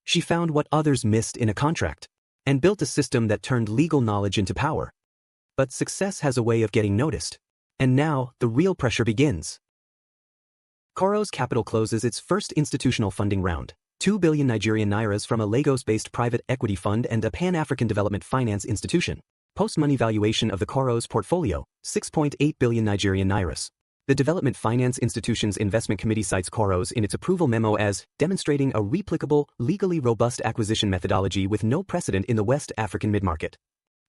She found what others missed in a contract and built a system that turned legal knowledge into power. But success has a way of getting noticed. And now, the real pressure begins. Koros Capital closes its first institutional funding round, 2 billion Nigerian nairas from a Lagos-based private equity fund and a Pan-African development finance institution. Post-money valuation of the Koros portfolio, 6.8 billion Nigerian nairas. The Development Finance Institution's Investment Committee cites Koros in its approval memo as demonstrating a replicable, legally robust acquisition methodology with no precedent in the West African mid-market.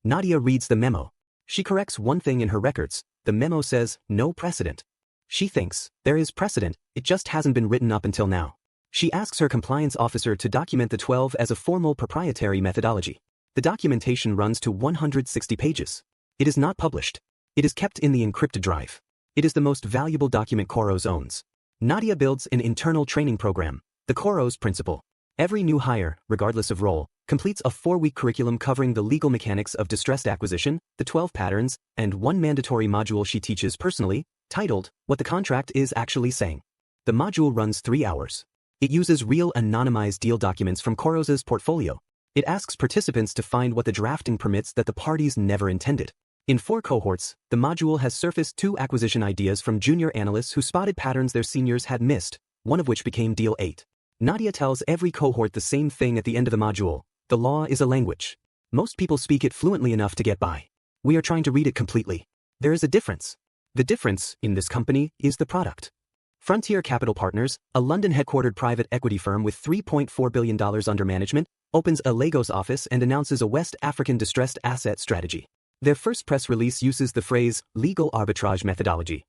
Nadia reads the memo. She corrects one thing in her records. The memo says, no precedent. She thinks, there is precedent, it just hasn't been written up until now. She asks her compliance officer to document the 12 as a formal proprietary methodology. The documentation runs to 160 pages. It is not published. It is kept in the encrypted drive. It is the most valuable document Koros owns. Nadia builds an internal training program, the Koros Principle. Every new hire, regardless of role, completes a 4-week curriculum covering the legal mechanics of distressed acquisition, the 12 patterns, and one mandatory module she teaches personally, titled, What the Contract is Actually Saying. The module runs 3 hours. It uses real anonymized deal documents from Koros's portfolio. It asks participants to find what the drafting permits that the parties never intended. In 4 cohorts, the module has surfaced 2 acquisition ideas from junior analysts who spotted patterns their seniors had missed, one of which became Deal 8. Nadia tells every cohort the same thing at the end of the module. The law is a language. Most people speak it fluently enough to get by. We are trying to read it completely. There is a difference. The difference, in this company, is the product. Frontier Capital Partners, a London-headquartered private equity firm with $3.4 billion under management, opens a Lagos office and announces a West African distressed asset strategy. Their first press release uses the phrase, legal arbitrage methodology.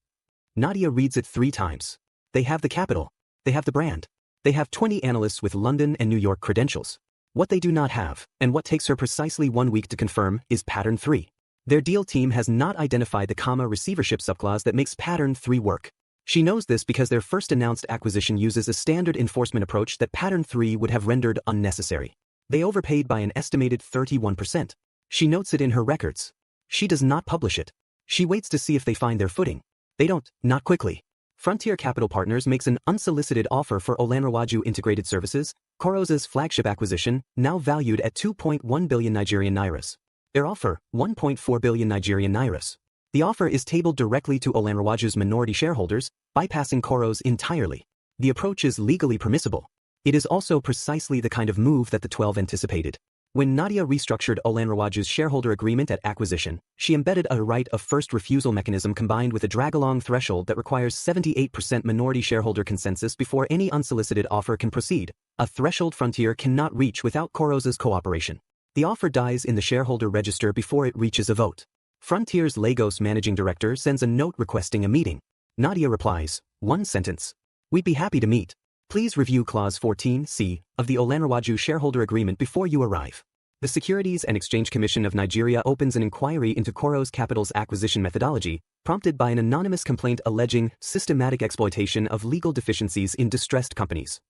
Nadia reads it 3 times. They have the capital. They have the brand. They have 20 analysts with London and New York credentials. What they do not have, and what takes her precisely 1 week to confirm, is Pattern 3. Their deal team has not identified the comma receivership subclause that makes Pattern 3 work. She knows this because their first announced acquisition uses a standard enforcement approach that Pattern 3 would have rendered unnecessary. They overpaid by an estimated 31%. She notes it in her records. She does not publish it. She waits to see if they find their footing. They don't, not quickly. Frontier Capital Partners makes an unsolicited offer for Olanrewaju Integrated Services, Koros's flagship acquisition, now valued at 2.1 billion Nigerian nairas. Their offer, 1.4 billion Nigerian nairas. The offer is tabled directly to Olanrewaju's minority shareholders, bypassing Koros entirely. The approach is legally permissible. It is also precisely the kind of move that the 12 anticipated. When Nadia restructured Olanrewaju's shareholder agreement at acquisition, she embedded a right of first refusal mechanism combined with a drag-along threshold that requires 78% minority shareholder consensus before any unsolicited offer can proceed, a threshold Frontier cannot reach without Koros's cooperation. The offer dies in the shareholder register before it reaches a vote. Frontier's Lagos managing director sends a note requesting a meeting. Nadia replies, 1 sentence. We'd be happy to meet. Please review Clause 14C of the Olanrewaju shareholder agreement before you arrive. The Securities and Exchange Commission of Nigeria opens an inquiry into Koros Capital's acquisition methodology, prompted by an anonymous complaint alleging systematic exploitation of legal deficiencies in distressed companies.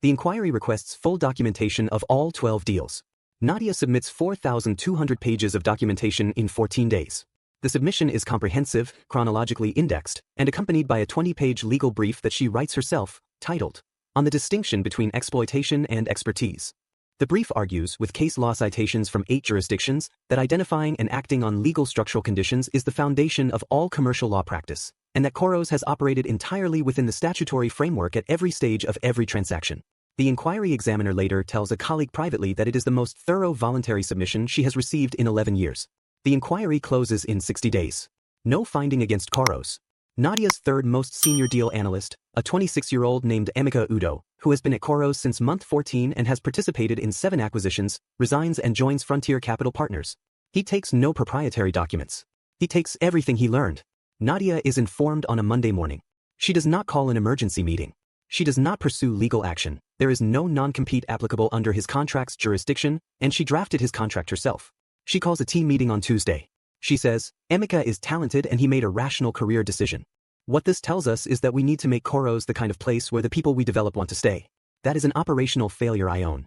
The inquiry requests full documentation of all 12 deals. Nadia submits 4,200 pages of documentation in 14 days. The submission is comprehensive, chronologically indexed, and accompanied by a 20-page legal brief that she writes herself, titled, On the Distinction Between Exploitation and Expertise. The brief argues, with case law citations from 8 jurisdictions, that identifying and acting on legal structural conditions is the foundation of all commercial law practice, and that Koros has operated entirely within the statutory framework at every stage of every transaction. The inquiry examiner later tells a colleague privately that it is the most thorough voluntary submission she has received in 11 years. The inquiry closes in 60 days. No finding against Koros. Nadia's third most senior deal analyst, a 26-year-old named Emeka Udo, who has been at Koros since month 14 and has participated in 7 acquisitions, resigns and joins Frontier Capital Partners. He takes no proprietary documents. He takes everything he learned. Nadia is informed on a Monday morning. She does not call an emergency meeting. She does not pursue legal action. There is no non-compete applicable under his contract's jurisdiction, and she drafted his contract herself. She calls a team meeting on Tuesday. She says, Emeka is talented and he made a rational career decision. What this tells us is that we need to make Koros the kind of place where the people we develop want to stay. That is an operational failure I own.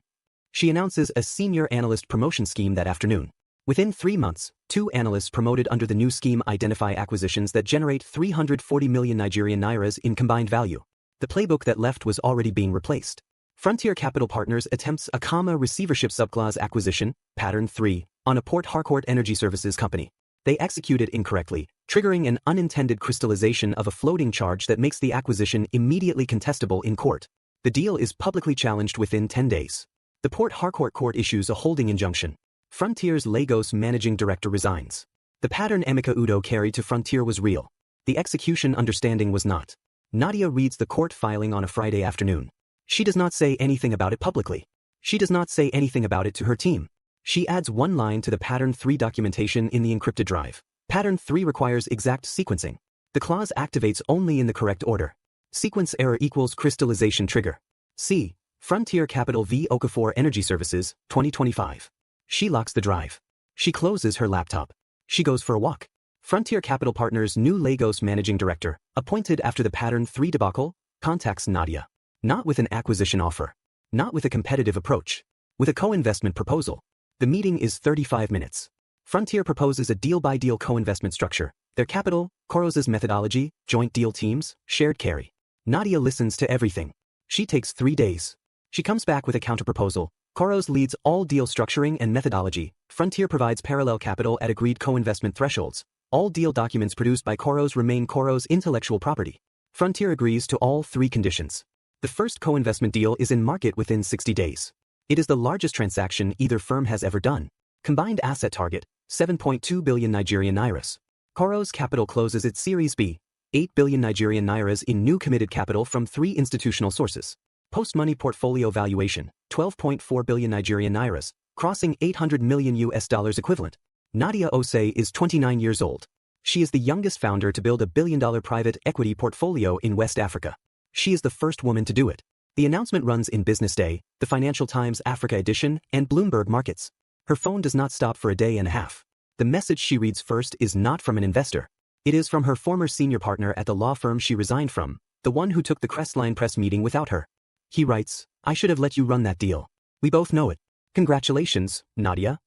She announces a senior analyst promotion scheme that afternoon. Within 3 months, 2 analysts promoted under the new scheme identify acquisitions that generate 340 million Nigerian nairas in combined value. The playbook that left was already being replaced. Frontier Capital Partners attempts a receivership subclause acquisition, pattern 3, on a Port Harcourt Energy Services company. They executed incorrectly, triggering an unintended crystallization of a floating charge that makes the acquisition immediately contestable in court. The deal is publicly challenged within 10 days. The Port Harcourt court issues a holding injunction. Frontier's Lagos managing director resigns. The pattern Emeka Udo carried to Frontier was real. The execution understanding was not. Nadia reads the court filing on a Friday afternoon. She does not say anything about it publicly. She does not say anything about it to her team. She adds one line to the pattern 3 documentation in the encrypted drive. Pattern 3 requires exact sequencing. The clause activates only in the correct order. Sequence error equals crystallization trigger. C. Frontier Capital v. Okafor Energy Services, 2025. She locks the drive. She closes her laptop. She goes for a walk. Frontier Capital Partners' new Lagos managing director, appointed after the pattern 3 debacle, contacts Nadia. Not with an acquisition offer. Not with a competitive approach. With a co-investment proposal. The meeting is 35 minutes. Frontier proposes a deal-by-deal co-investment structure. Their capital, Koros's methodology, joint deal teams, shared carry. Nadia listens to everything. She takes 3 days. She comes back with a counterproposal. Koros leads all deal structuring and methodology. Frontier provides parallel capital at agreed co-investment thresholds. All deal documents produced by Koros remain Koros' intellectual property. Frontier agrees to all 3 conditions. The first co-investment deal is in market within 60 days. It is the largest transaction either firm has ever done. Combined asset target, 7.2 billion Nigerian nairas. Koros Capital closes its Series B, 8 billion Nigerian nairas in new committed capital from 3 institutional sources. Post-money portfolio valuation, 12.4 billion Nigerian nairas, crossing $800 million equivalent. Nadia Osei is 29 years old. She is the youngest founder to build a billion-dollar private equity portfolio in West Africa. She is the first woman to do it. The announcement runs in Business Day, the Financial Times Africa edition, and Bloomberg Markets. Her phone does not stop for a day and a half. The message she reads first is not from an investor. It is from her former senior partner at the law firm she resigned from, the one who took the Crestline press meeting without her. He writes, "I should have let you run that deal. We both know it. Congratulations, Nadia."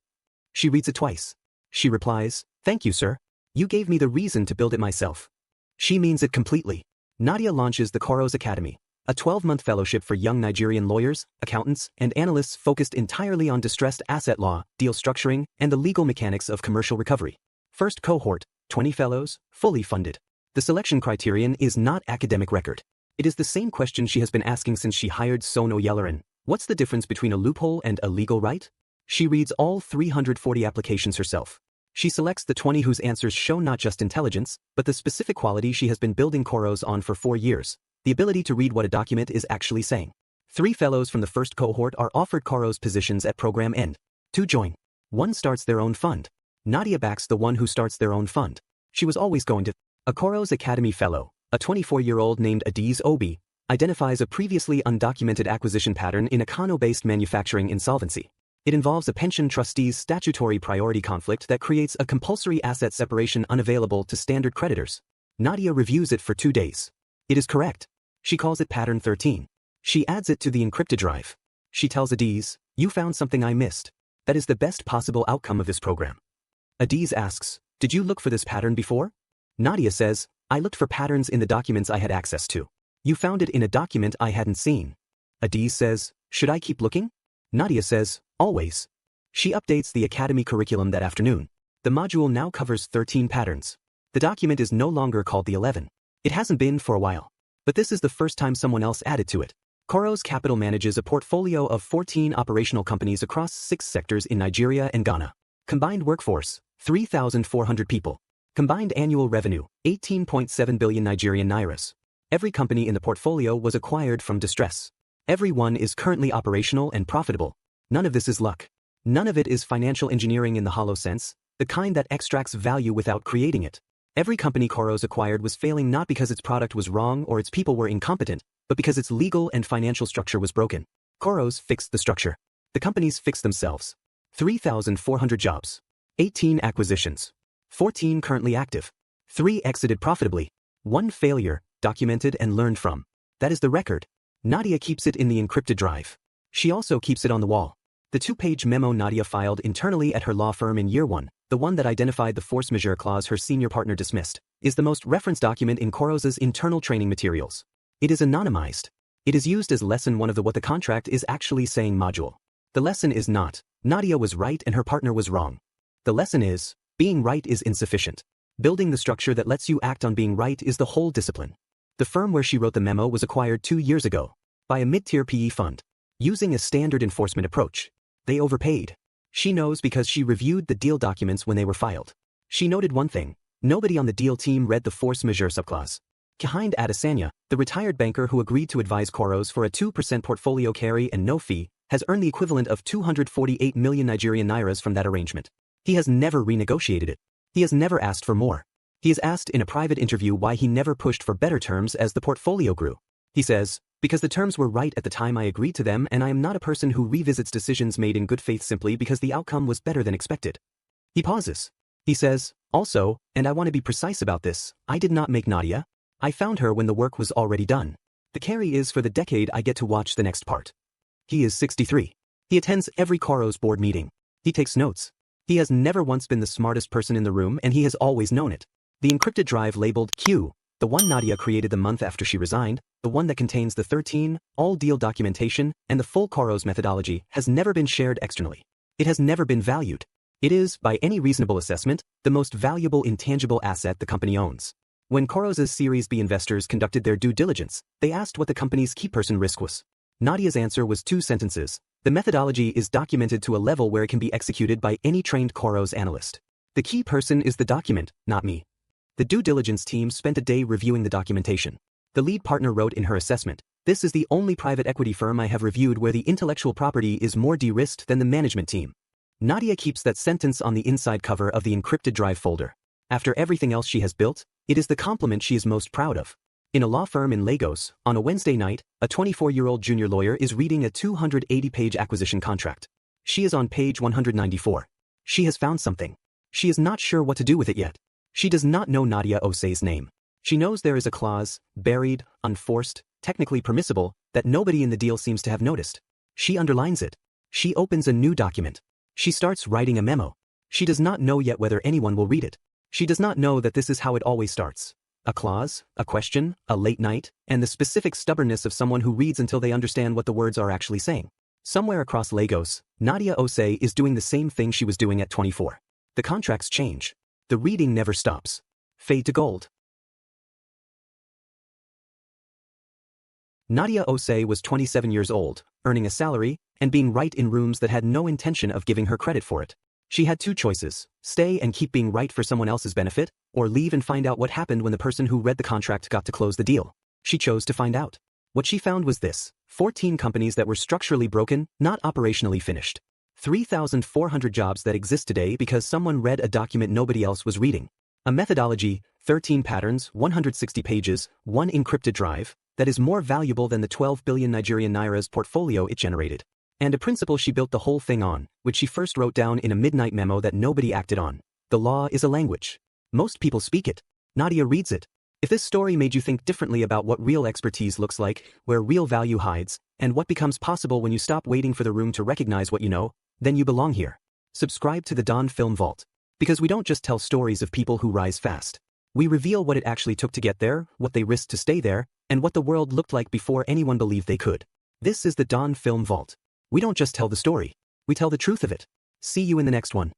She reads it twice. She replies, "Thank you, sir. You gave me the reason to build it myself." She means it completely. Nadia launches the Koros Academy, a 12-month fellowship for young Nigerian lawyers, accountants, and analysts focused entirely on distressed asset law, deal structuring, and the legal mechanics of commercial recovery. First cohort, 20 fellows, fully funded. The selection criterion is not academic record. It is the same question she has been asking since she hired Son Oyeleran. What's the difference between a loophole and a legal right? She reads all 340 applications herself. She selects the 20 whose answers show not just intelligence, but the specific quality she has been building Koros on for 4 years, the ability to read what a document is actually saying. 3 fellows from the first cohort are offered Koros positions at program end. 2 join. 1 starts their own fund. Nadia backs the one who starts their own fund. She was always going to. A Koros Academy fellow, a 24-year-old named Adiz Obi, identifies a previously undocumented acquisition pattern in a Kano-based manufacturing insolvency. It involves a pension trustee's statutory priority conflict that creates a compulsory asset separation unavailable to standard creditors. Nadia reviews it for 2 days. It is correct. She calls it pattern 13. She adds it to the encrypted drive. She tells Adiz, "You found something I missed. That is the best possible outcome of this program." Adiz asks, "Did you look for this pattern before?" Nadia says, "I looked for patterns in the documents I had access to. You found it in a document I hadn't seen." Adiz says, "Should I keep looking?" Nadia says, "Always." She updates the academy curriculum that afternoon. The module now covers 13 patterns. The document is no longer called the 11. It hasn't been for a while. But this is the first time someone else added to it. Koros Capital manages a portfolio of 14 operational companies across 6 sectors in Nigeria and Ghana. Combined workforce, 3,400 people. Combined annual revenue, 18.7 billion Nigerian nairas. Every company in the portfolio was acquired from distress. Every one is currently operational and profitable. None of this is luck. None of it is financial engineering in the hollow sense, the kind that extracts value without creating it. Every company Koros acquired was failing not because its product was wrong or its people were incompetent, but because its legal and financial structure was broken. Koros fixed the structure. The companies fixed themselves. 3,400 jobs. 18 acquisitions. 14 currently active. 3 exited profitably. 1 failure, documented and learned from. That is the record. Nadia keeps it in the encrypted drive. She also keeps it on the wall. The 2-page memo Nadia filed internally at her law firm in year 1, the one that identified the force majeure clause her senior partner dismissed, is the most referenced document in Koros's internal training materials. It is anonymized. It is used as lesson 1 of the what the contract is actually saying module. The lesson is not, Nadia was right and her partner was wrong. The lesson is, being right is insufficient. Building the structure that lets you act on being right is the whole discipline. The firm where she wrote the memo was acquired 2 years ago by a mid-tier PE fund. Using a standard enforcement approach. They overpaid. She knows because she reviewed the deal documents when they were filed. She noted one thing, nobody on the deal team read the force majeure subclause. Behind Adesanya, the retired banker who agreed to advise Koros for a 2% portfolio carry and no fee, has earned the equivalent of 248 million Nigerian nairas from that arrangement. He has never renegotiated it. He has never asked for more. He is asked in a private interview why he never pushed for better terms as the portfolio grew. He says, because the terms were right at the time I agreed to them and I am not a person who revisits decisions made in good faith simply because the outcome was better than expected. He pauses. He says, also, and I want to be precise about this, I did not make Nadia. I found her when the work was already done. The carry is for the decade I get to watch the next part. He is 63. He attends every Koros board meeting. He takes notes. He has never once been the smartest person in the room and he has always known it. The encrypted drive labeled Q, the one Nadia created the month after she resigned, the one that contains the 13, all deal documentation, and the full Koros methodology has never been shared externally. It has never been valued. It is, by any reasonable assessment, the most valuable intangible asset the company owns. When Koros' Series B investors conducted their due diligence, they asked what the company's key person risk was. Nadia's answer was 2 sentences. The methodology is documented to a level where it can be executed by any trained Koros analyst. The key person is the document, not me. The due diligence team spent a day reviewing the documentation. The lead partner wrote in her assessment, this is the only private equity firm I have reviewed where the intellectual property is more de-risked than the management team. Nadia keeps that sentence on the inside cover of the encrypted drive folder. After everything else she has built, it is the compliment she is most proud of. In a law firm in Lagos, on a Wednesday night, a 24-year-old junior lawyer is reading a 280-page acquisition contract. She is on page 194. She has found something. She is not sure what to do with it yet. She does not know Nadia Osei's name. She knows there is a clause, buried, unforced, technically permissible, that nobody in the deal seems to have noticed. She underlines it. She opens a new document. She starts writing a memo. She does not know yet whether anyone will read it. She does not know that this is how it always starts. A clause, a question, a late night, and the specific stubbornness of someone who reads until they understand what the words are actually saying. Somewhere across Lagos, Nadia Osei is doing the same thing she was doing at 24. The contracts change. The reading never stops. Fade to gold. Nadia Osei was 27 years old, earning a salary, and being right in rooms that had no intention of giving her credit for it. She had 2 choices, stay and keep being right for someone else's benefit, or leave and find out what happened when the person who read the contract got to close the deal. She chose to find out. What she found was this: 14 companies that were structurally broken, not operationally finished. 3,400 jobs that exist today because someone read a document nobody else was reading. A methodology, 13 patterns, 160 pages, 1 encrypted drive, that is more valuable than the 12 billion Nigerian nairas portfolio it generated. And a principle she built the whole thing on, which she first wrote down in a midnight memo that nobody acted on. The law is a language. Most people speak it. Nadia reads it. If this story made you think differently about what real expertise looks like, where real value hides, and what becomes possible when you stop waiting for the room to recognize what you know, then you belong here. Subscribe to the Dawn Film Vault. Because we don't just tell stories of people who rise fast. We reveal what it actually took to get there, what they risked to stay there, and what the world looked like before anyone believed they could. This is the Dawn Film Vault. We don't just tell the story. We tell the truth of it. See you in the next one.